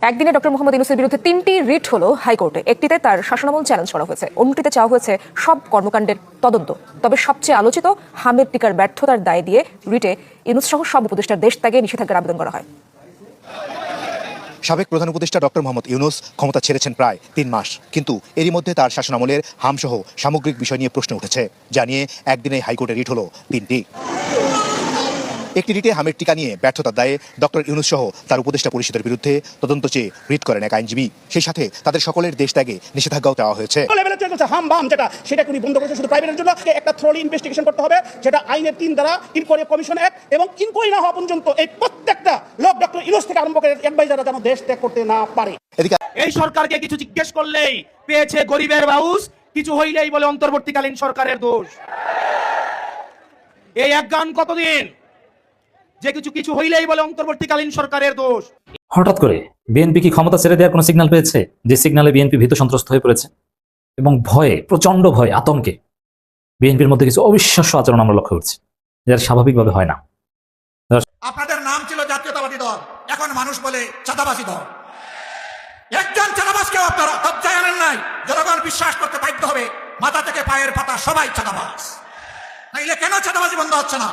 একদিনে ডক্টর মোহাম্মদ ইউনূসের বিরুদ্ধে ৩টি রিট হলো হাইকোর্টে। একটিতে তার শাসনামল চ্যালেঞ্জ করা হয়েছে, অন্যটিতে চাওয়া হয়েছে সব কর্মকাণ্ডের তদন্ত। তবে সবচেয়ে আলোচিত হামের টিকার ব্যর্থতার দায় দিয়ে রিটে ইউনূস সহ সব উপদেষ্টার দেশ ত্যাগে নিষেধাজ্ঞার আবেদন করা হয়। সাবেক প্রধান উপদেষ্টা ডক্টর মোহাম্মদ ইউনূস ক্ষমতা ছেড়েছেন প্রায় ৩ মাস, কিন্তু এরই মধ্যে তার শাসনামলের হামসহ সামগ্রিক বিষয় নিয়ে প্রশ্ন উঠেছে, যা নিয়ে একদিনে হাইকোর্টে রিট হলো ৩টি। একটি রিটে হামের টিকা নিয়ে ব্যর্থতার দায়ে ডক্টর ইউনূস সহ তার উপদেষ্টা পরিষদের বিরুদ্ধে তদন্ত চেয়ে রিট করেন এক আইনজীবী। সেই সাথে তাদের সকলের দেশ ত্যাগে নিষেধাজ্ঞাও দেওয়া হয়েছে। হাম বাম সেটা উনি বন্ধ করেছে শুধু প্রাইভেটের জন্য। একটা থ্রোলি ইনভেস্টিগেশন করতে হবে, যেটা আইনের ৩ ধারা, ইনকোয়ারি কমিশন অ্যাক্ট, এবং ইনকোয়ারি না হওয়া পর্যন্ত এই প্রত্যেকটা লোক ডক্টর ইউনূস থেকে আরম্ভ করে অ্যাডভাইজাররা যেন দেশ ত্যাগ করতে না পারে। এদিকে এই সরকারকে কিছু জিজ্ঞেস করলেই পেয়েছে গরিবের বাউস, কিছু হইলেই বলে অন্তর্বর্তীকালীন সরকারের দোষ। এই এক গান কতদিন যে কিছু হইলেই বলে অন্তর্বর্তীকালীন সরকারের দোষ। হঠাৎ করে বিএনপি কি ক্ষমতা ছেড়ে দেওয়ার কোনো সিগন্যাল পেয়েছে? যে সিগন্যালে বিএনপি ভীত সন্ত্রস্ত হয়ে পড়েছে এবং ভয়ে, প্রচন্ড ভয়, আতঙ্কে বিএনপির মধ্যে কিছু অবিশ্বাস্য আচরণ আমরা লক্ষ্য করছি, যার স্বাভাবিকভাবে হয় না। আপনাদের নাম ছিল জাতীয়তাবাদী দল, এখন মানুষ বলে চাঁদাবাজি দল। একজন চাঁদাবাজকেও আপনারা কবজায় আনেন নাই। জনগণ বিশ্বাস করতে বাধ্য হবে মাথা থেকে পায়ের পাতা সবাই চাঁদাবাজ। নাইলে কেন চাঁদাবাজি বন্ধ হচ্ছে না?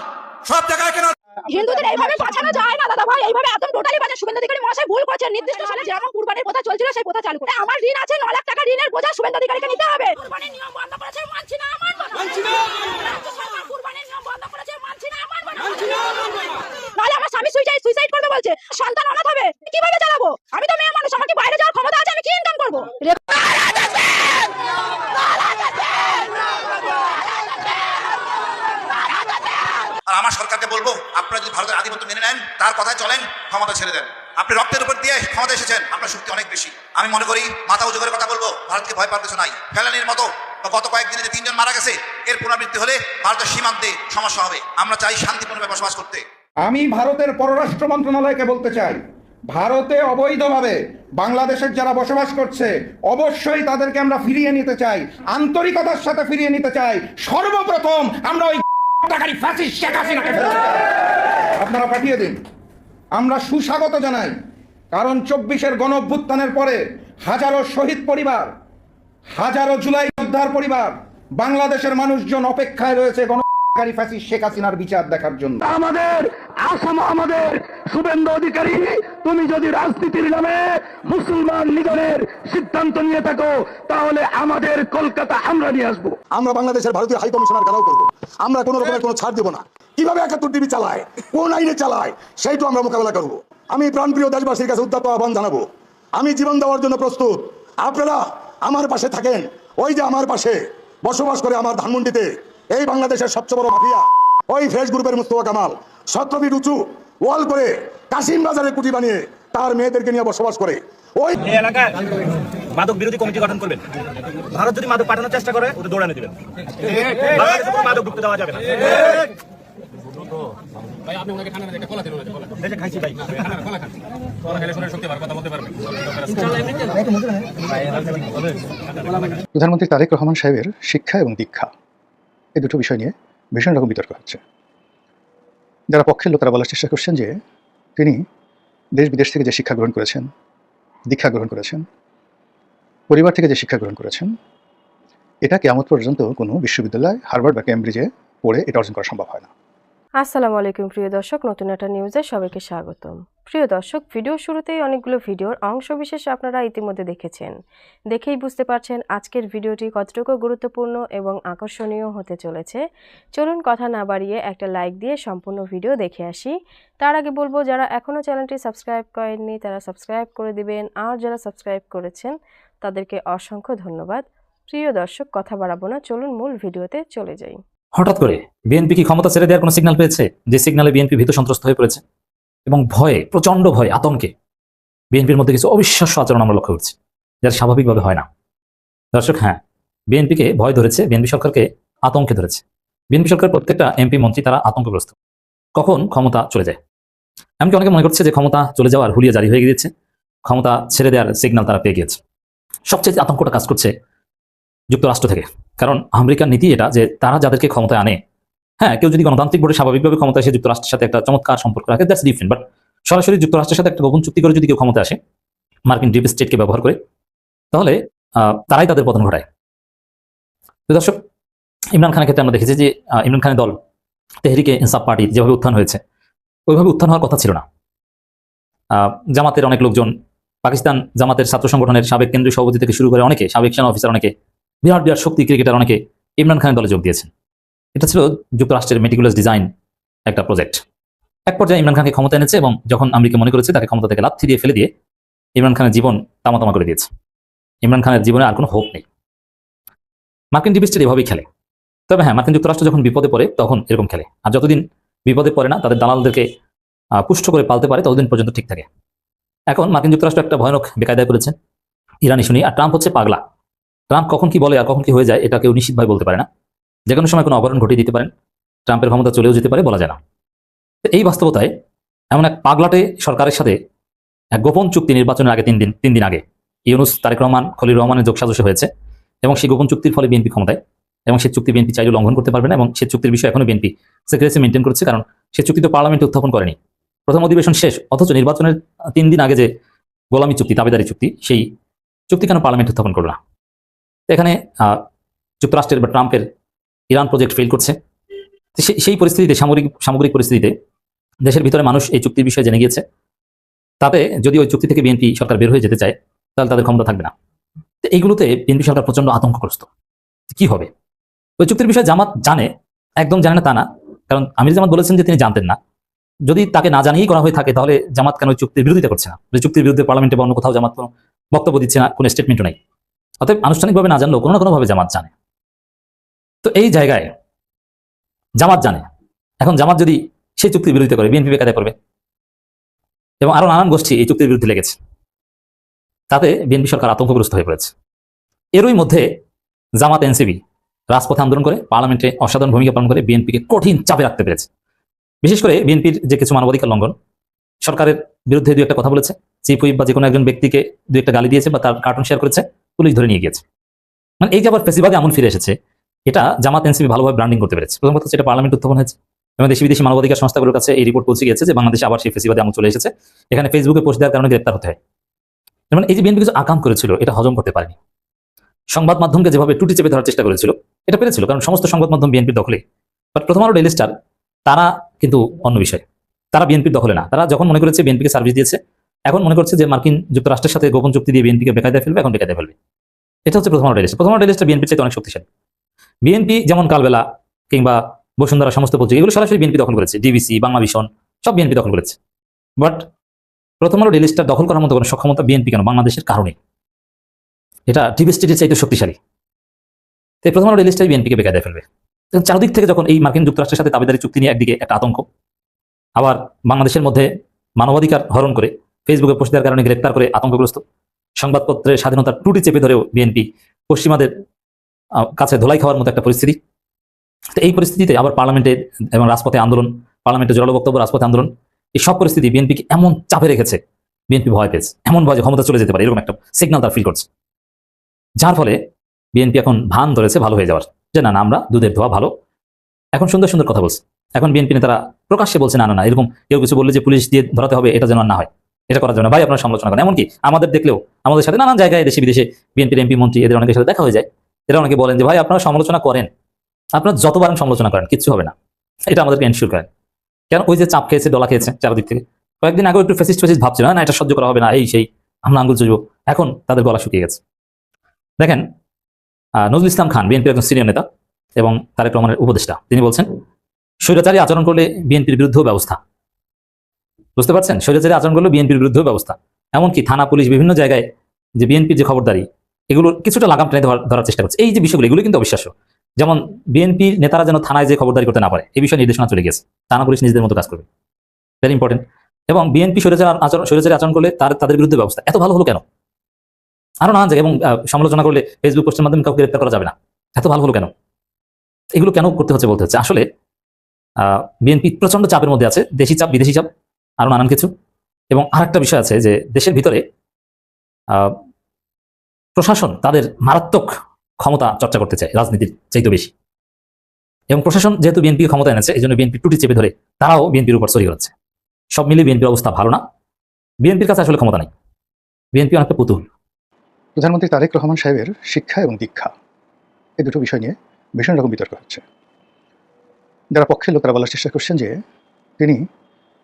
সব জায়গায় কেন হিন্দুদের এইভাবে বাঁচানো যায় না দাদা ভাই? এইভাবে একদম টোটালি বাঁচা। শুভেন্দু অধিকারী মহাশয় ভুল করেছেন। নির্দিষ্ট সালে যেমন কুরবানির কথা চলছিল সেই কথা চালু করে। আমার ঋণ আছে 9 লাখ টাকা, ঋণের বোঝা শুভেন্দু অধিকারীকে নিতে হবে। কুরবানির নিয়ম বন্ধ করেছে, মানছি না, মানছি না। কুরবানির নিয়ম বন্ধ করেছে, মানছি না, মানছি না। নাহলে আমার স্বামী সুইসাইড করবে বলছে, সন্তান অনাথ হবে, কিভাবে চালাবো? আমি তো মেয়ে মানুষ, আমার কি বাইরে যাওয়ার ক্ষমতা আছে? আমি কি ইনকাম করবো? আর আমার সরকারকে বলবো, আপনারা যদি ভারতের আধিপত্য মেনে নেন, তার কথায় চলেন, ক্ষমতা ছেড়ে দেন। আপনি রক্তের উপর দিয়ে ক্ষমতা এসেছেন, আপনার শক্তি অনেক বেশি। আমি মনে করি মাথা উঁচু করে কথা বলবো, ভারতকে ভয় পাওয়ার কিছু নাই। ফেলানির মতো গত কয়েকদিনে যে 3 জন মারা গেছে, এর পুনরাবৃত্তি হলে ভারতের সীমান্তে সমস্যা হবে। আমরা চাই শান্তিপূর্ণভাবে বসবাস করতে। আমি ভারতের পররাষ্ট্র মন্ত্রণালয়কে বলতে চাই, ভারতে অবৈধভাবে বাংলাদেশের যারা বসবাস করছে অবশ্যই তাদেরকে আমরা ফিরিয়ে নিতে চাই, আন্তরিকতার সাথে ফিরিয়ে নিতে চাই। সর্বপ্রথম আমরা ওই টাকারি ফ্যাসিস্ট শেখ হাসিনাকে আপনারা পাঠিয়ে দিন, আমরা সুস্বাগত জানাই। কারণ 24-এর গণঅভ্যুত্থানের পরে হাজারো শহীদ পরিবার, হাজারো জুলাই যোদ্ধার পরিবার, বাংলাদেশের মানুষজন অপেক্ষায় রয়েছে গণকারী ফ্যাসিস্ট শেখ হাসিনার বিচার দেখার জন্য। আমাদের আসাম, আমাদের শুভেন্দু অধিকারী, তুমি যদি রাজনীতির নামে মুসলমান লিডারের সিদ্ধান্ত নিয়ে থাকো, তাহলে আমাদের কলকাতা আমরা নিয়ে আসবো। আমরা বাংলাদেশের ভারতীয় হাই কমিশনার ঘেরাও করবো। আমরা কোনো রকমের কোনো ছাড় দেব না। কিভাবে 71 টিভি চালায়, কোন আইনে চালায়, সেইটা আমরা মোকাবেলা করবো। আমি প্রাণপ্রিয় দেশবাসীর কাছে উদ্যত আহ্বান জানাবো, আমি জীবন দেওয়ার জন্য প্রস্তুত। আপনারা আমার পাশে থাকেন। ওই যে আমার পাশে বসবাস করে আমার ধানমন্ডিতে এই বাংলাদেশের সবচেয়ে বড় মাফিয়া, ওই ফ্রেশ গ্রুপের মুস্তফা কামাল 17 ফিট উঁচু ওয়াল করে কাশিম বাজারে কুটি বানিয়ে তার মেয়েদেরকে নিয়ে বসবাস করে। ওই এলাকায় মাদক বিরোধী কমিটি গঠন করবেন। ভারত যদি মাদক পাঠানোর চেষ্টা করে, ওদের দৌড়ানো দিবেন। বাংলাদেশে কোনো মাদক ঢুকতে দেওয়া যাবে না। প্রধানমন্ত্রী তারেক রহমান সাহেবের শিক্ষা এবং দীক্ষা, এই দুটো বিষয় নিয়ে ভীষণ রকম বিতর্ক হচ্ছে। যারা পক্ষের লোকেরা বলার চেষ্টা করছেন যে তিনি দেশ বিদেশ থেকে যে শিক্ষা গ্রহণ করেছেন, দীক্ষা গ্রহণ করেছেন, পরিবার থেকে যে শিক্ষা গ্রহণ করেছেন, এটা কিয়ামত পর্যন্ত কোনো বিশ্ববিদ্যালয়, হার্ভার্ড বা কেমব্রিজে পড়ে এটা অর্জন করা সম্ভব হয় না। আসসালামু আলাইকুম প্রিয় দর্শক, নতুন একটা নিউজে সবাইকে স্বাগতম। প্রিয় দর্শক, ভিডিও শুরুতেই অনেকগুলো ভিডিওর অংশবিশেষ আপনারা ইতিমধ্যে দেখেছেন। দেখেই বুঝতে পারছেন আজকের ভিডিওটি কতটুকু গুরুত্বপূর্ণ এবং আকর্ষণীয় হতে চলেছে। চলুন কথা না বাড়িয়ে একটা লাইক দিয়ে সম্পূর্ণ ভিডিও দেখে আসি। তার আগে বলবো, যারা এখনও চ্যানেলটি সাবস্ক্রাইব করেননি তারা সাবস্ক্রাইব করে দিবেন, আর যারা সাবস্ক্রাইব করেছেন তাদেরকে অসংখ্য ধন্যবাদ। প্রিয় দর্শক, কথা বাড়াবো না, চলুন মূল ভিডিওতে চলে যাই। হঠাৎ করে বিএনপি কি ক্ষমতা ছেড়ে দেওয়ার কোনো সিগন্যাল পেয়েছে? যে সিগন্যালে বিএনপি ভীত সন্ত্রস্ত হয়ে পড়েছে এবং ভয়ে, প্রচন্ড ভয়, আতঙ্কে বিএনপির মধ্যে কিছু অবিশ্বাস্য আচরণ আমরা লক্ষ্য করছি, যার স্বাভাবিকভাবে হয় না। দর্শক, হ্যাঁ, বিএনপিকে ভয় ধরেছে, বিএনপি সরকারকে আতঙ্কে ধরেছে। বিএনপি সরকার প্রত্যেকটা এমপি মন্ত্রী তারা আতঙ্কগ্রস্ত। কখন ক্ষমতা চলে যায়, এমনকি অনেকে মনে করছে যে ক্ষমতা চলে যাওয়ার হুলিয়া জারি হয়ে গিয়েছে, ক্ষমতা ছেড়ে দেওয়ার সিগন্যাল তারা পেয়ে গিয়েছে। সবচেয়ে আতঙ্কটা কাজ করছে যুক্তরাষ্ট্র থেকে, কারণ আমেরিকার নীতি এটা যে তারা যাদেরকে ক্ষমতায় আনে, হ্যাঁ, কেউ যদি গণতান্ত্রিক ভোটে স্বাভাবিকভাবে ক্ষমতায় এসে যুক্তরাষ্ট্রের সাথে একটা চমৎকার সম্পর্ক রাখে, দ্যাটস ডিফারেন্ট, বাট সরাসরি যুক্তরাষ্ট্রের সাথে একটা গোপন চুক্তি করে যদি কেউ ক্ষমতায় আসে, মার্কিন ডিপ স্টেটকে ব্যবহার করে, তাহলে তারাই তাদের পতন ঘটায়। তো দর্শক, ইমরান খানের ক্ষেত্রে আমরা দেখেছি যে ইমরান খানের দল তেহরিকে ইনসাফ পার্টি যেভাবে উত্থান হয়েছে ওইভাবে উত্থান হওয়ার কথা ছিল না। জামাতের অনেক লোকজন, পাকিস্তান জামাতের ছাত্র সংগঠনের সাবেক কেন্দ্রীয় সভাপতি থেকে শুরু করে অনেকে, সাবেক সেনা অফিসার অনেকে, বিরাট বিরাট শক্তি ক্রিকেটার অনেকে ইমরান খানের দলে যোগ দিয়েছেন। এটা ছিল যুক্তরাষ্ট্রের মেটিকুলাস ডিজাইন একটা প্রজেক্ট। এক পর্যায়ে ইমরান খানকে ক্ষমতা এনেছে এবং যখন আমেরিকা মনে করেছে তাকে ক্ষমতা থেকে লাথি দিয়ে ফেলে দিয়ে ইমরান খানের জীবন তামাতামা করে দিয়েছে। ইমরান খানের জীবনে আর কোনো হোপ নেই। মার্কিন ডিপ স্টেট এভাবেই খেলে। তবে হ্যাঁ, মার্কিন যুক্তরাষ্ট্র যখন বিপদে পড়ে তখন এরকম খেলে, আর যতদিন বিপদে পড়ে না, তাদের দালালদেরকে পুষ্ট করে পালতে পারে, ততদিন পর্যন্ত ঠিক থাকে। এখন মার্কিন যুক্তরাষ্ট্র একটা ভয়ানক বেকায়দায় করেছে, ইরান ইস্যু নিয়ে। আর ট্রাম্প হচ্ছে পাগলা। ট্রাম্প কখন কি বলে আর কখন কি হয়ে যায় এটা কেউ নিশ্চিতভাবে বলতে পারে না। যে কোনো সময় কোনো অবরণ ঘটিয়ে দিতে পারেন, ট্রাম্পের ক্ষমতা চলেও যেতে পারে, বলা যায় না। তো এই বাস্তবতায় এমন এক পাগলাটে সরকারের সাথে এক গোপন চুক্তি নির্বাচনের আগে তিন দিন আগে ইউনুস, তারেক রহমান, খলিল রহমানের যোগসাজশে হয়েছে এবং সেই গোপন চুক্তির ফলে বিএনপি ক্ষমতায়, এবং সেই চুক্তি বিএনপি চাইলেও লঙ্ঘন করতে পারবে না, এবং সেই চুক্তির বিষয়ে এখনো বিএনপি সিক্রেসি মেনটেন করছে, কারণ সেই চুক্তি তো পার্লামেন্টে উত্থাপন করেনি, প্রথম অধিবেশন শেষ, অথচ নির্বাচনের 3 দিন আগে যে গোলামি চুক্তি, তাবেদারি চুক্তি, সেই চুক্তি কেন পার্লামেন্ট উত্থাপন করবে না? এখানে যুক্তরাষ্ট্রের বা ট্রাম্পের ইরান প্রজেক্ট ফেল করছে। সেই পরিস্থিতিতে, সামগ্রিক পরিস্থিতিতে দেশের ভিতরে মানুষ এই চুক্তির বিষয়ে জেনে গিয়েছে। তাতে যদি ওই চুক্তি থেকে বিএনপি সরকার বের হয়ে যেতে চায় তাহলে তাদের ক্ষমতা থাকবে না। তো এইগুলোতে বিএনপি সরকার প্রচন্ড আতঙ্কগ্রস্ত। কি হবে? ওই চুক্তির বিষয়ে জামাত জানে, একদম জানে না তা না, কারণ আমির জামাত বলেছেন যে তিনি জানতেন না। যদি তাকে না জানিয়েই করা হয়ে থাকে তাহলে জামাত কেন ওই চুক্তির বিরোধিতা করছে না? যে চুক্তির বিরুদ্ধে পার্লামেন্টে বা অন্য কোথাও জামাত কোনো বক্তব্য দিচ্ছে না, কোনো স্টেটমেন্টও নাই। অতএব আনুষ্ঠানিকভাবে না জানলেও কোনো না কোনোভাবে জামাত জানে। তো এই জায়গায় জামাত জানে, এখন জামাত যদি সেই চুক্তির বিরোধিতা করে, বিএনপি বেকায়দা করবে, এবং আরো নানান গোষ্ঠী এই চুক্তির বিরুদ্ধে লেগেছে। তাতে বিএনপি সরকার আতঙ্কগ্রস্ত হয়ে পড়েছে। এরই মধ্যে জামাত, এনসিপি রাজপথে আন্দোলন করে, পার্লামেন্টে অসাধারণ ভূমিকা পালন করে বিএনপিকে কঠিন চাপে রাখতে পেরেছে। বিশেষ করে বিএনপির যে কিছু মানবাধিকার লঙ্ঘন, সরকারের বিরুদ্ধে 2 একটা কথা বলেছে, চিফ হুইপ বা যে কোনো একজন ব্যক্তিকে 2 একটা গালি দিয়েছে বা তার কার্টুন শেয়ার করেছে, পুলিশ ধরে নিয়ে গিয়েছে। মানে এই যে আবার ফেসিবাদে আমল ফিরে এসেছে, এটা জামাত, এনসিপি ভালোভাবে ব্র্যান্ডিং করতে পেরেছে। প্রথম কথা, সেটা পার্লামেন্ট উত্থাপন হয়েছে এবং দেশি বিদেশি মানবাধিকার সংস্থাগুলোর কাছে এই রিপোর্ট পৌঁছে গিয়েছে যে বাংলাদেশে আবার সেই ফেসিবাদে আমল চলে এসেছে। এখানে ফেসবুকে পোস্ট দেওয়ার কারণে গ্রেপ্তার হতে হয়। মানে এই যে বিএনপি কিছু আকাম করেছিল, এটা হজম করতে পারেনি। সংবাদ মাধ্যমকে যেভাবে টুটি চেপে ধরার চেষ্টা করেছিল, এটা পেরেছিল, কারণ সমস্ত সংবাদ মাধ্যম বিএনপির দখলে। বাট প্রথম আলো, ডেইলি স্টার, তারা কিন্তু অন্য বিষয়, তারা বিএনপির দখলে না। তারা যখন মনে করেছে বিএনপিকে সার্ভিস দিয়েছে, এখন মনে করছে যে মার্কিন যুক্তরাষ্ট্রের সাথে গোপন চুক্তি দিয়ে বিএনপিকে বেকায়দায় ফেলবে, এখন বেকায়দায় ফেলবে। এটা হচ্ছে প্রথম আলো, ডেইলি স্টার। প্রথম আলো, ডেইলি স্টার বিএনপির চাইতে অনেক শক্তিশালী। বিএনপি যেমন কালবেলা কিংবা বসুন্ধরা, সমস্ত পত্রিকা, এগুলো সরাসরি বিএনপি দখল করেছে, ডিবিসি, বাংলা ভিশন, সব বিএনপি দখল করেছে। বাট প্রথম আলো, ডেইলি স্টার দখল করার মতো কোনো সক্ষমতা বিএনপি কেন? বাংলাদেশের কারণে এটা ডিপ স্টেটের চাইতে শক্তিশালী। তাই প্রথম আলো, ডেইলি স্টার বিএনপিকে বেকায়দায় ফেলবে। চারদিক থেকে যখন এই মার্কিন যুক্তরাষ্ট্রের সাথে দাবিদারি চুক্তি নিয়ে একদিকে একটা আতঙ্ক, আবার বাংলাদেশের মধ্যে মানবাধিকার হরণ করে ফেসবুকে পোস্ট দেওয়ার কারণে গ্রেপ্তার করে আতঙ্কগ্রস্ত, সংবাদপত্রের স্বাধীনতার টুটি চেপে ধরেও বিএনপি পশ্চিমাদের কাছে ধোলাই খাওয়ার মতো একটা পরিস্থিতি। তো এই পরিস্থিতিতে আবার পার্লামেন্টে এবং রাজপথে আন্দোলন, পার্লামেন্টে জোরালো বক্তব্য, রাজপথে আন্দোলন, এই সব পরিস্থিতি বিএনপিকে এমন চাপে রেখেছে, বিএনপি ভয় পেয়েছে, এমন ভয় যে ক্ষমতা চলে যেতে পারে, এরকম একটা সিগন্যাল তার ফিল করছে। যার ফলে বিএনপি এখন ভান ধরেছে ভালো হয়ে যাওয়ার, যে না, আমরা দুধের ধোয়া ভালো। এখন সুন্দর সুন্দর কথা বলছে। এখন বিএনপি নেতারা প্রকাশ্যে বলছে না, এরকম কেউ কিছু বললে যে পুলিশ দিয়ে ধরাতে হবে, এটা যেন না হয়, এটা করার জন্য ভাই আপনারা সমালোচনা করেন। এমনকি আমাদের দেখলেও আমাদের সাথে নানান জায়গায় দেশে বিদেশে বিএনপির এমপি, মন্ত্রী, এদের অনেকের সাথে দেখা হয়ে যায়। এরা অনেকে বলেন যে ভাই আপনারা সমালোচনা করেন, আপনারা যতবার সমালোচনা করেন কিচ্ছু হবে না, এটা আমাদেরকে এনশিওর করেন। কেন? ওই যে চাপ খেয়েছে, ডলা খেয়েছে চারদিক থেকে। কয়েকদিন আগে একটু ফেসিস্ট ভাবছিল, না এটা সহ্য করা হবে না, এই সেই, আমরা আঙ্গুল চুজবো। এখন তাদের গলা শুকিয়ে গেছে। দেখেন, নজরুল ইসলাম খান বিএনপির একজন সিনিয়র নেতা এবং তারেক রহমানের উপদেষ্টা, তিনি বলছেন স্বৈরাচারী আচরণ করলে বিএনপির বিরুদ্ধেও ব্যবস্থা। বুঝতে পারছেন? স্বৈরাচারী আচরণ করলে বিএনপির বিরুদ্ধেও ব্যবস্থা। এমনকি থানা, পুলিশ, বিভিন্ন জায়গায় যে বিএনপির যে খবরদারি, এগুলো কিছুটা লাগাম টেনে ধরার চেষ্টা করছে। এই যে বিষয়গুলো, এগুলো কিন্তু অবিশ্বাস্য। যেমন বিএনপির নেতারা যেন থানায় যে খবরদারি করতে না পারে, এই বিষয়ে নির্দেশনা চলে গেছে। থানা, পুলিশ নিজেদের মতো কাজ করবে, ভেরি ইম্পর্টেন্ট। এবং বিএনপি স্বৈরাচারী আচরণ করলে তাদের বিরুদ্ধে ব্যবস্থা। এত ভালো হলো কেন? আরো নানান জায়গায়, এবং সমালোচনা করলে ফেসবুক পোস্টের মাধ্যমে কাউকে গ্রেপ্তার করা যাবে না, এত ভালো হলো কেন? এগুলো কেন করতে হচ্ছে বলতে হচ্ছে। আসলে বিএনপি প্রচন্ড চাপের মধ্যে আছে, দেশি চাপ, বিদেশি চাপ, আরো নানান কিছু। এবং আরেকটা বিষয় আছে যে দেশের ভিতরে প্রশাসন তাদের মারাত্মক ক্ষমতা চর্চা করতে চায় রাজনীতির চাইতে বেশি। এবং প্রশাসন যেহেতু বিএনপি ক্ষমতা এনেছে, এই জন্য বিএনপি টুটি চেপে ধরে তারাও বিএনপির উপর সরি হচ্ছে। সব মিলিয়ে বিএনপির অবস্থা ভালো না। বিএনপির কাছে আসলে ক্ষমতা নেই। বিএনপি অনেকটা পুতুল। প্রধানমন্ত্রী তারেক রহমান সাহেবের শিক্ষা এবং দীক্ষা এই দুটো বিষয় নিয়ে ভীষণ রকম বিতর্ক হচ্ছে। যারা পক্ষের লোক তারা বলার চেষ্টা করছেন যে তিনি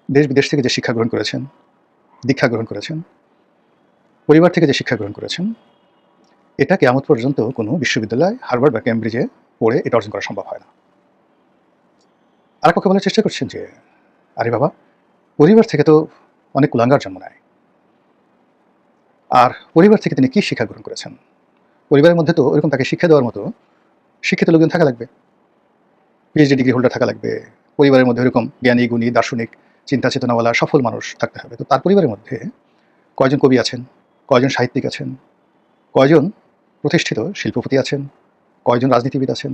দেশ বিদেশ থেকে যে শিক্ষা গ্রহণ করেছেন, দীক্ষা গ্রহণ করেছেন, পরিবার থেকে যে শিক্ষা গ্রহণ করেছেন, এটা কিয়ামত পর্যন্ত কোনো বিশ্ববিদ্যালয় হার্ভার্ড বা ক্যামব্রিজে পড়ে এটা অর্জন করা সম্ভব হয় না। আর পক্ষে বলার চেষ্টা করছেন যে আরে বাবা, পরিবার থেকে তো অনেক কুলাঙ্গার জন্ম নেয়, আর পরিবার থেকে তিনি কি শিক্ষা গ্রহণ করেছেন? পরিবারের মধ্যে তো এরকম তাকে শিক্ষা দেওয়ার মতো শিক্ষিত লোকজন থাকা লাগবে, পিএইচডি ডিগ্রি হোল্ডার থাকা লাগবে, পরিবারের মধ্যে এরকম জ্ঞানী গুণী দার্শনিক চিন্তা চেতনাওয়ালা সফল মানুষ থাকতে হবে। তো তার পরিবারের মধ্যে কয়জন কবি আছেন, কয়জন সাহিত্যিক আছেন, কয়জন প্রতিষ্ঠিত শিল্পপতি আছেন, কয়জন রাজনীতিবিদ আছেন?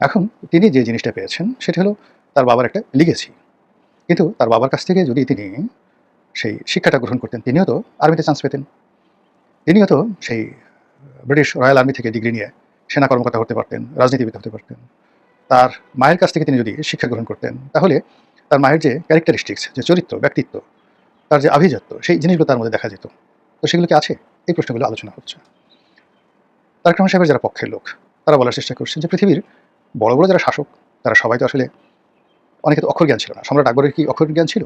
এখন তিনি যে জিনিসটা পেয়েছেন সেটা হলো তার বাবার একটা লিগেসি। কিন্তু তার বাবার কাছ থেকে যদি তিনি সেই শিক্ষাটা গ্রহণ করতেন, তিনিও তো আর্মিতে চান্স পেতেন, তিনিও তো সেই ব্রিটিশ রয়্যাল আর্মি থেকে ডিগ্রি নিয়ে সেনা কর্মকর্তা হতে পারতেন, রাজনীতিবিদ হতে পারতেন। তার মায়ের কাছ থেকে তিনি যদি শিক্ষা গ্রহণ করতেন, তাহলে তার মায়ের যে ক্যারেক্টারিস্টিক্স, যে চরিত্র, ব্যক্তিত্ব, তার যে আভিজাত্য, সেই জিনিসগুলো তার মধ্যে দেখা যেত। তো সেগুলো কি আছে? এই প্রশ্নগুলো আলোচনা হচ্ছে। তারেক রহমান সাহেবের যারা পক্ষের লোক তারা বলার চেষ্টা করছেন যে পৃথিবীর বড় বড় যারা শাসক তারা সবাই তো আসলে, অনেকে তো অক্ষর জ্ঞান ছিল না। সম্রাট আকবরের কি অক্ষর জ্ঞান ছিল?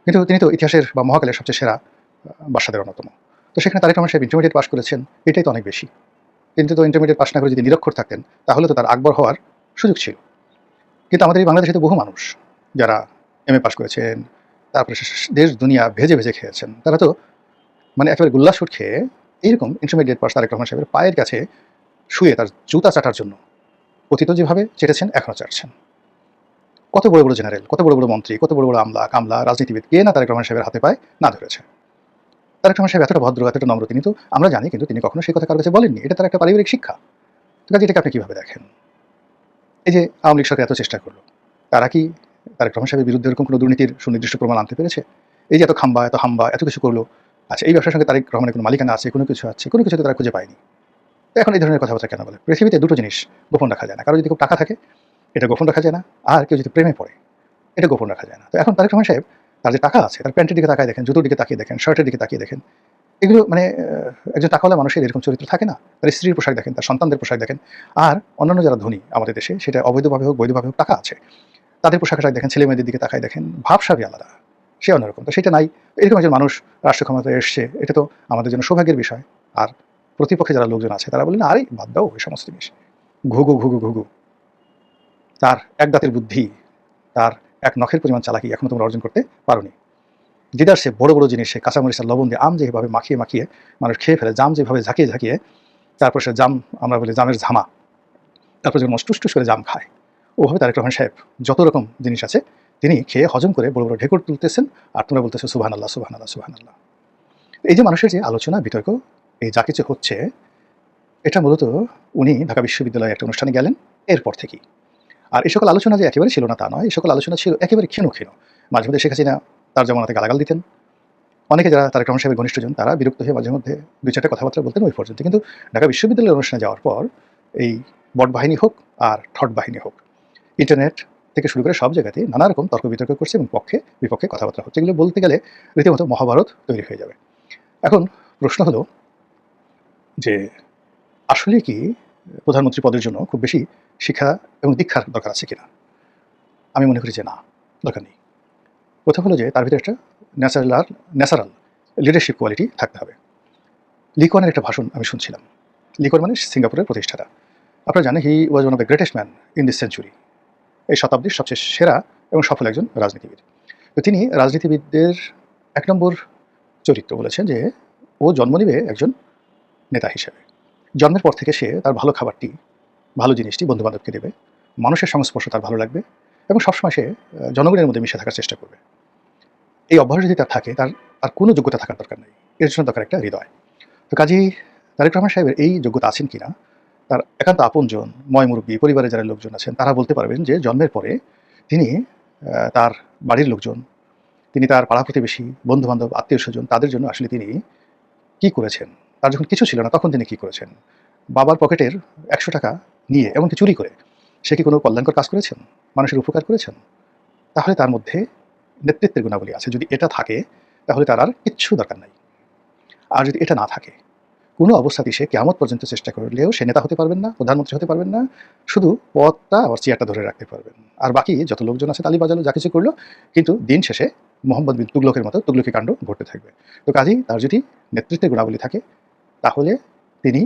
কিন্তু তিনি তো ইতিহাসের বা মহাকালের সবচেয়ে সেরা বাদশাদের অন্যতম। তো সেখানে তারেক রহমান সাহেব ইন্টারমিডিয়েট পাস করেছেন, এটাই তো অনেক বেশি। কিন্তু তো ইন্টারমিডিয়েট পাস না করে যদি নিরক্ষর থাকতেন তাহলে তো তার আকবর হওয়ার সুযোগ ছিল। কিন্তু আমাদের এই বাংলাদেশে তো বহু মানুষ যারা এমএ পাস করেছেন, তারপরে দেশ দুনিয়া ভেজে ভেজে খেয়েছেন, তারা তো মানে একেবারে গুল্লাসুট খেয়ে এইরকম ইন্টারমিডিয়েট পাস তারেক রহমান সাহেবের পায়ের কাছে শুয়ে তার জুতা চাটার জন্য অতীত যেভাবে চেটেছেন এখনও চাটছেন। কত বড় বড় জেনারেল, কত বড় বড় মন্ত্রী, কত বড় বড় আমলা কামলা রাজনীতিবিদ কে না তারেক রহমান সাহেবের হাতে পায়ে না ধরেছে। তারেক রহমান সাহেব এতটা ভদ্র, এতটা নম্র তিনি তো আমরা জানি, কিন্তু তিনি কখনো সেই কথা কারো কাছে বলেননি। এটা তার একটা পারিবারিক শিক্ষা। কাজে এটাকে আপনি কীভাবে দেখেন? এই যে আওয়ামী লীগ সরকার এত চেষ্টা করলো, তারা কি তারেক রহমান সাহেবের বিরুদ্ধে এরকম কোনো দুর্নীতির সুনির্দিষ্ট প্রমাণ আনতে পেরেছে? এই যে এত খাম্বা, এত হাম্বা, এত কিছু করলো, আচ্ছা এই ব্যবসার সঙ্গে তারেক রহমানের কোনো মালিকানা আছে, কোনো কিছু আছে, কোনো কিছু তো তারা খুঁজে পায়নি। তো এখন এই ধরনের কথাবার্তা কেন বলে? পৃথিবীতে দুটো জিনিস গোপন রাখা যায় না। কারো যদি খুব টাকা থাকে এটা গোপন রাখা যায় না, আর কেউ যদি প্রেমে পড়ে এটা গোপন রাখা যায় না। তো এখন তারেক রহমান সাহেব তার যে টাকা আছে, তার প্যান্টের দিকে তাকায় দেখেন, জুতোর দিকে তাকিয়ে দেখেন, শার্টের দিকে তাকিয়ে দেখেন, এগুলো মানে একজন টাকাওয়ালা মানুষের এরকম চরিত্র থাকে না? তার স্ত্রীর পোশাক দেখেন, তার সন্তানদের পোশাক দেখেন, আর অন্যান্য যারা ধনী আমাদের দেশে, সেটা অবৈধভাবে হোক বৈধভাবে হোক টাকা আছে, তাদের পোশাক আশাক দেখেন, ছেলে মেয়েদের দিকে তাকায় দেখেন, ভাবসাবই আলাদা, সে অন্যরকম। তো সেটা নাই। এরকম একজন মানুষ রাষ্ট্র ক্ষমতায় এসছে, এটা তো আমাদের জন্য সৌভাগ্যের বিষয়। আর প্রতিপক্ষে যারা লোকজন আছে তারা বলেন আরে বাদ দাও এই সমস্ত জিনিস, ঘুঘু ঘুঘু ঘুঘু, তার এক দাঁতের বুদ্ধি, তার এক নখের পরিমাণ চালাকি এখনো তোমরা অর্জন করতে পারোনি। দিদার সে বড় বড় জিনিস, সে কাঁচামরিচ আর লবণ দিয়ে আম যেভাবে মাখিয়ে মাখিয়ে মানুষ খেয়ে ফেলে, জাম যেভাবে ঝাঁকিয়ে ঝাঁকিয়ে, তারপর সে জাম আমরা বলি জামের ঝামা, তারপর যখন টুস করে জাম খায়, ওভাবে তারেক রহমান সাহেব যত রকম জিনিস আছে তিনি খেয়ে হজম করে বড় বড় ঢেকুর তুলতেছেন, আর তোমরা বলতেছো সুবহানাল্লাহ সুবহানাল্লাহ সুবহানাল্লাহ। এই যে মানুষের যে আলোচনা বিতর্ক, এই যা কিছু হচ্ছে, এটা মূলত উনি ঢাকা বিশ্ববিদ্যালয়ে একটা অনুষ্ঠানে গেলেন এরপর থেকেই। আর এই সকল আলোচনা যে একেবারে ছিল না তা নয়, এই সকল আলোচনা ছিল একেবারে ক্ষীণ ক্ষীণ। মাঝে মধ্যে শেখ হাসিনা তার জমানাতে গালাগাল দিতেন, অনেকে যারা তারেক রহমান সাহেবের ঘনিষ্ঠজন তারা বিরক্ত হয়ে মাঝে মধ্যে দুই চারটা কথাবার্তা বলতেন ওই পর্যন্ত। কিন্তু ঢাকা বিশ্ববিদ্যালয়ের অনুষ্ঠানে যাওয়ার পর এই বট বাহিনী হোক আর ঠট বাহিনী হোক, ইন্টারনেট থেকে শুরু করে সব জায়গাতেই নানা রকম তর্ক বিতর্ক করছে এবং পক্ষে বিপক্ষে কথাবার্তা হচ্ছে। এগুলো বলতে গেলে রীতিমতো মহাভারত তৈরি হয়ে যাবে। এখন প্রশ্ন হলো যে আসলে কি প্রধানমন্ত্রী পদের জন্য খুব বেশি শিক্ষা এবং দীক্ষার দরকার আছে কিনা? আমি মনে করি যে না, দরকার নেই। প্রথম হলো যে তার ভিতরে একটা ন্যাচারাল লিডারশিপ কোয়ালিটি থাকতে হবে। লি কুয়ানের একটা ভাষণ আমি শুনছিলাম। লি কুয়ান মানে সিঙ্গাপুরের প্রতিষ্ঠাতা। আপনারা জানেন he was one of the greatest man in this century. এই শতাব্দীর সবচেয়ে সেরা এবং সফল একজন রাজনীতিবিদ। তো তিনি রাজনীতিবিদদের এক নম্বর চরিত্র বলেছেন যে ও জন্ম নেবে একজন নেতা হিসেবে। জন্মের পর থেকে সে তার ভালো খাবারটি, ভালো জিনিসটি বন্ধুবান্ধবকে দেবে, মানুষের সংস্পর্শ তার ভালো লাগবে এবং সবসময় সে জনগণের মধ্যে মিশে থাকার চেষ্টা করবে। এই অভ্যাস যদি তার থাকে, তার আর কোনো যোগ্যতা থাকার দরকার নেই, এর জন্য দরকার একটা হৃদয়। তো কাজী তারেক রহমান সাহেবের এই যোগ্যতা আছেন কিনা, তার একান্ত আপনজন, ময় মুরব্বী, পরিবারের যারা লোকজন আছেন তারা বলতে পারবেন যে জন্মের পরে তিনি তার বাড়ির লোকজন, তিনি তার পাড়া প্রতিবেশী, বন্ধুবান্ধব, আত্মীয় স্বজন, তাদের জন্য আসলে তিনি কী করেছেন। তার যখন কিছু ছিল না তখন তিনি কী করেছেন। বাবার পকেটের 100 টাকা নিয়ে এমনকি চুরি করে সে কি কোনো কল্যাণকর কাজ করেছেন, মানুষের উপকার করেছেন? তাহলে তার মধ্যে নেতৃত্বের গুণাবলী আছে। যদি এটা থাকে তাহলে তার আর কিচ্ছু দরকার নাই। আর যদি এটা না থাকে, কোনো অবস্থাতেই সে কিয়ামত পর্যন্ত চেষ্টা করলেও সে নেতা হতে পারবেন না, প্রধানমন্ত্রী হতে পারবেন না, শুধু পদটা আর চেয়ারটা ধরে রাখতে পারবেন। আর বাকি যত লোকজন আছে তালি বাজালো, যা কিছু করলো, কিন্তু দিন শেষে মোহাম্মদ বিন তুগলকের মতো তুগলকি কাণ্ড ঘটতে থাকবে। তো কাজেই তার যদি নেতৃত্বের গুণাবলী থাকে তাহলে তিনি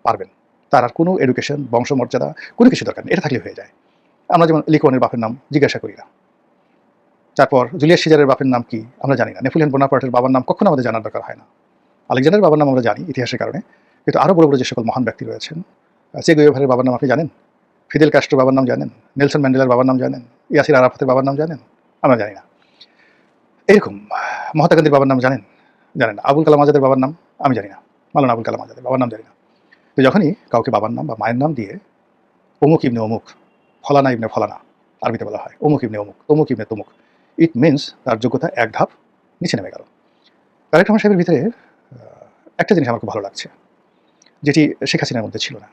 পারবেন। তার আর কোনো এডুকেশন, বংশমর্যাদা কোনো কিছু দরকার নেই, এটা থাকলে হয়ে যায়। আমরা যেমন লিকনের বাপের নাম জিজ্ঞাসা করি না, তারপর জুলিয়াস সিজারের বাপের নাম কি আমরা জানি না, নেপোলিয়ন বোনাপার্টের বাবার নাম কখনো আমাদের জানার দরকার হয় না, আলেকজান্ডারের বাবার নাম আমরা জানি ইতিহাসের কারণে, কিন্তু আরও বড় বড় যে সকল মহান ব্যক্তি রয়েছেন, চে গুয়েভারের বাবার নাম আপনি জানেন, ফিদেল কাস্ট্রোর বাবার নাম জানেন, নেলসন ম্যান্ডেলার বাবার নাম জানেন, ইয়াসির আরাফাতের বাবার নাম জানেন, আমরা জানি না। এরকম মহাত্মা গান্ধীর বাবার নাম জানেন না, আবুল কালাম আজাদের বাবার নাম আমি জানি না, মাওলানা আবুল কালাম আজাদের বাবার নাম জানি না। তো যখনই কাউকে বাবার নাম বা মায়ের নাম দিয়ে অমুক ইবনে অমুক, ফলানা ইবনে ফলানা আরবিতে বলা হয়, অমুক ইবনে অমুক, তমুক ইবনে তমুক, ইট মিনস তার যোগ্যতা এক ধাপ নিচে নেমে গেল। তারেক রহমান সাহেবের ভিতরে একটা জিনিস আমার খুব ভালো লাগছে, যেটি শেখ হাসিনার মধ্যে ছিল না।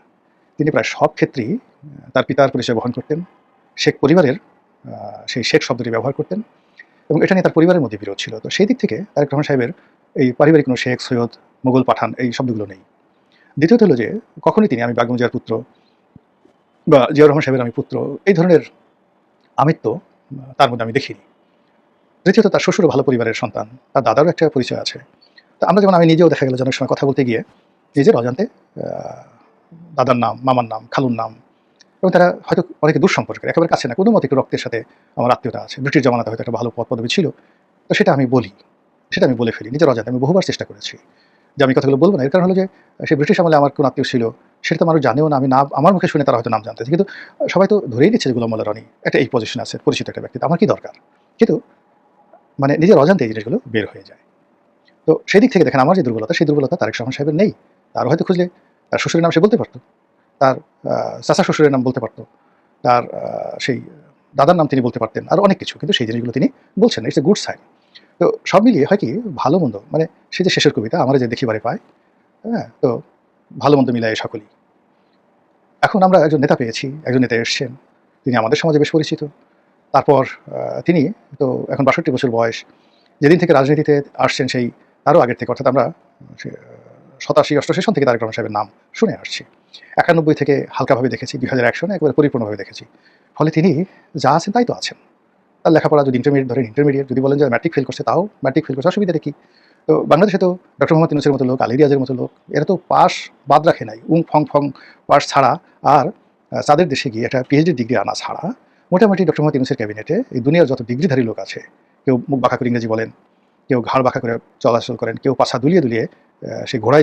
তিনি প্রায় সব ক্ষেত্রেই তার পিতার পরিচয় বহন করতেন, শেখ পরিবারের সেই শেখ শব্দটি ব্যবহার করতেন, এবং এটা নিয়ে তার পরিবারের মধ্যে বিরোধ ছিল। তো সেই দিক থেকে তারেক রহমান সাহেবের এই পারিবারিক কোনো শেখ, সৈয়দ, মোগল, পাঠান এই শব্দগুলো নেই। দ্বিতীয়ত হলো যে কখনই তিনি আমি বেগম জিয়ার পুত্র বা জিয়াউর রহমান সাহেবের আমি পুত্র এই ধরনের আমিত্ব তার মধ্যে আমি দেখিনি। তৃতীয়ত তার শ্বশুরও ভালো পরিবারের সন্তান, তার দাদারও একটা পরিচয় আছে। তো আমরা যেমন আমি নিজেও দেখা গেল অনেক সময় কথা বলতে গিয়ে নিজের অজান্তে দাদার নাম, মামার নাম, খালুর নাম, এবং তারা হয়তো অনেকে দূর সম্পর্কের, একেবারে কাছে না, কোনো মতে একটু রক্তের সাথে আমার আত্মীয়তা আছে, ব্রিটিশ জমানাতে হয়তো একটা ভালো পদ পদবি ছিল, তো সেটা আমি বলি, সেটা আমি বলে ফেলি নিজের অজান্তে। আমি বহুবার চেষ্টা করেছি যে আমি কথাগুলো বলবো না, এর কারণ হলো যে সে ব্রিটিশ আমলে আমার কোনো আত্মীয় ছিল সেটা তো মানুষ জানেও না, আমি না আমার মুখে শুনে তারা হয়তো নাম জানতেছে, কিন্তু সবাই তো ধরেই নিচ্ছে যে গোলাম মোল্লা রনি একটা এই পজিশন আছে, পরিচিত একটা ব্যক্তি, আমার কি দরকার, কিন্তু মানে নিজের অজান্তে এই জিনিসগুলো বের হয়ে যায়। তো সেই দিক থেকে দেখেন আমার যে দুর্বলতা, সেই দুর্বলতা তারেক রহমান সাহেবের নেই। তারও হয়তো খুঁজলে তার শ্বশুরের নাম সে বলতে পারতো, তার চাচা শ্বশুরের নাম বলতে পারতো, তার সেই দাদার নাম তিনি বলতে পারতেন, আর অনেক কিছু, কিন্তু সেই জিনিসগুলো তিনি বলছেন না। It's a good sign. তো সব মিলিয়ে হয় কি, ভালো মন্দ মানে সে যে শেষের কবিতা আমরা যে দেখিবারে পাই, হ্যাঁ, তো ভালো মন্দ মিলায় সকলেই। এখন আমরা একজন নেতা পেয়েছি, একজন নেতা এসছেন, তিনি আমাদের সমাজে বেশ পরিচিত। তারপর তিনি তো এখন ৬২ বছর বয়স, যেদিন থেকে রাজনীতিতে আসছেন সেই তারও আগের থেকে, অর্থাৎ আমরা 87-88 সন থেকে তারেক রহমান সাহেবের নাম শুনে আসছি। 91 থেকে হালকাভাবে দেখেছি, 2001 সনে একেবারে পরিপূর্ণভাবে দেখেছি। ফলে তিনি যা আছেন তাই তো আছেন। তার লেখাপড়া যদি ইন্টারমিডিয়েট ধরেন, ইন্টারমিডিয়েট, যদি বলেন যে ম্যাট্রিক ফেল করছে তাও ম্যাট্রিক ফেল করছে, অসুবিধাটা কি? তো বাংলাদেশে তো ডক্টর মোহাম্মদ ইউনূসের মতো লোক, আলী রিয়াজের মতো লোক, এরা তো পাস বাদ রাখে নাই, ফং পাস ছাড়া আর তাদের দেশে গিয়ে একটা পিএইচডি ডিগ্রি আনা ছাড়া মোটামুটি ডক্টর মোহাম্মদ ইউনূসের ক্যাবিনেটে এই দুনিয়ার যত ডিগ্রিধারী লোক আছে, কেউ মুখ বাঁকা করে ইংরেজি বলেন, কেউ ঘাড় বাঁকা করে চলাচল করেন, কেউ পাছা দুলিয়ে সেই ঘোড়া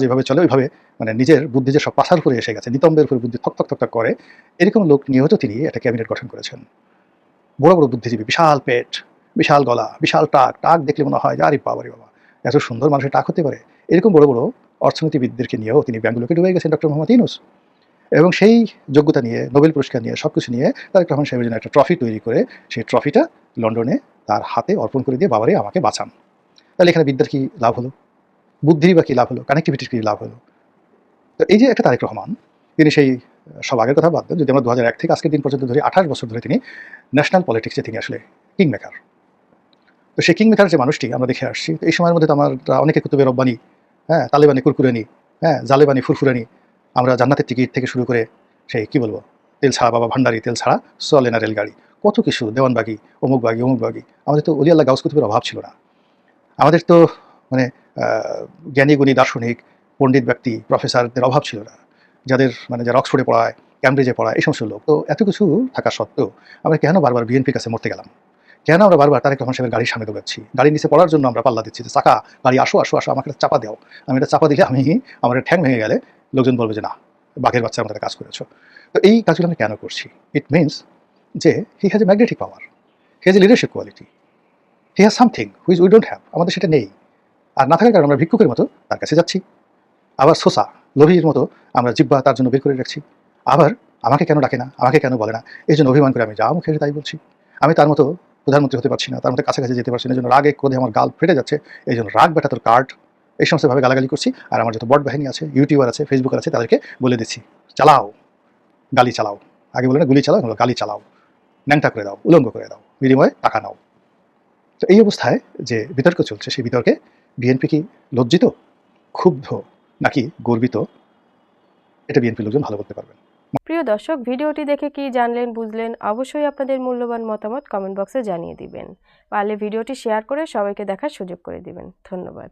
যেভাবে চলে ওইভাবে মানে নিজের বুদ্ধি যে সব পাছার উপরে এসে গেছে, নিতম্বের উপরে বুদ্ধি থক থক থক থক করে, এরকম লোক নিয়েও তো তিনি একটা ক্যাবিনেট গঠন করেছেন। বড় বড় বুদ্ধিজীবী, বিশাল পেট, বিশাল গলা, বিশাল টাক দেখলে মনে হয় যে আরে বাবা রে বাবা, এত সুন্দর মানুষের টাক হতে পারে। এরকম বড় বড় অর্থনীতিবিদদেরকে নিয়েও তিনি ব্যাঙ্গুলোকে ডুবে গেছেন ডক্টর মোহাম্মদ ইউনূস। এবং সেই যোগ্যতা নিয়ে, নোবেল পুরস্কার নিয়ে, সব কিছু নিয়ে তারেক রহমান সাহেবের জন্য একটা ট্রফি তৈরি করে সেই ট্রফিটা লন্ডনে তার হাতে অর্পণ করে দিয়ে বাবারে আমাকে বাঁচান। তাহলে এখানে বিদ্যার কী লাভ হলো, বুদ্ধির বা কী লাভ হলো, কানেক্টিভিটির কী লাভ হলো? তো এই যে একটা তারেক রহমান, তিনি সেই সব আগের কথা বাদ দেন, যদি আমরা 2001 থেকে আজকের দিন পর্যন্ত ধরি, 28 বছর ধরে তিনি ন্যাশনাল পলিটিক্সে তিনি আসলে কিং মেকার। তো সেই কিং মেকার যে মানুষটি আমরা দেখে আসছি, তো এই সময়ের মধ্যে তো আমার অনেকে কুতুবে রব্বানি, হ্যাঁ, তালেবানি কুরকুরানি, হ্যাঁ, জালেবানি ফুরফুরানি, আমরা জান্নাতের টিকিট থেকে শুরু করে সেই কী বলবো, তেল ছাড়া বাবা ভান্ডারি, তেল ছাড়া চলে না রেলগাড়ি, কত কিছু, দেওয়ানবাগি, অমুকবাগি, আমাদের তো অলি আল্লাহ গাউস কুতুবের অভাব ছিল না। আমাদের তো মানে জ্ঞানী গুণী দার্শনিক পণ্ডিত ব্যক্তি প্রফেসরদের অভাব ছিল না, যারা অক্সফোর্ডে পড়ায়, ক্যামব্রিজে পড়ায়, এই সমস্ত লোক। তো এত কিছু থাকা সত্ত্বেও আমরা কেন বারবার বিএনপির কাছে মরতে গেলাম? কেন আমরা বারবার তারেক রহমান সাহেবের গাড়ির সামনে দৌড়াচ্ছি? গাড়ির নিচে পড়ার জন্য আমরা পাল্লা দিচ্ছি যে চাকা, গাড়ি আসো, আমাকে একটা চাপা দাও। আমি এটা চাপা দিলে আমার ঠ্যাং ভেঙে গেলে লোকজন বলবে যে না, বাঘের বাচ্চা আমাদের কাজ করেছো। তো এই কাজগুলো আমরা কেন করছি? ইট মিনস যে he has a magnetic power, he has a leadership quality, he has something which we don't have. আমাদের সেটা নেই, আর না থাকার কারণে আমরা ভিক্ষুকের মতো তার কাছে যাচ্ছি। আবার সোসা লোভীর মতো আমরা জিব্বা তার জন্য বের করে রাখছি। আবার আমাকে কেন ডাকে না, আমাকে কেন বলে না, এই জন্য অভিমান করে আমি যা মুখে তাই বলছি। আমি তার মতো প্রধানমন্ত্রী হতে পারছি না, তার মতো কাছাকাছি যেতে পারছি না, এই জন্য রাগে ক্রোধে আমার গাল ফেটে যাচ্ছে, এই জন্য রাগ বেটা তোর কার্ড, এই সমস্তভাবে গালাগালি করছি। আর আমার যত বট বাহিনী আছে, ইউটিউবার আছে, ফেসবুকার আছে, তাদেরকে বলে দিচ্ছি চালাও, গালি চালাও। আগে বলে না গুলি চালাও, গালি চালাও, ন্যাংটা করে দাও, উলঙ্গ করে দাও, বিনিময়ে টাকা নাও। তো এই অবস্থায় যে বিতর্ক চলছে, সেই বিতর্কে বিএনপি কি লজ্জিত, ক্ষুব্ধ নাকি গর্বিত, এটা বিএনপি লোকজন ভালো বলতে পারবেন। প্রিয় দর্শক, ভিডিওটি দেখে কি জানলেন বুঝলেন অবশ্যই আপনাদের মূল্যবান মতামত কমেন্ট বক্সে জানিয়ে দিবেন। পারলে ভিডিওটি শেয়ার করে সবাইকে দেখার সুযোগ করে দিবেন। ধন্যবাদ।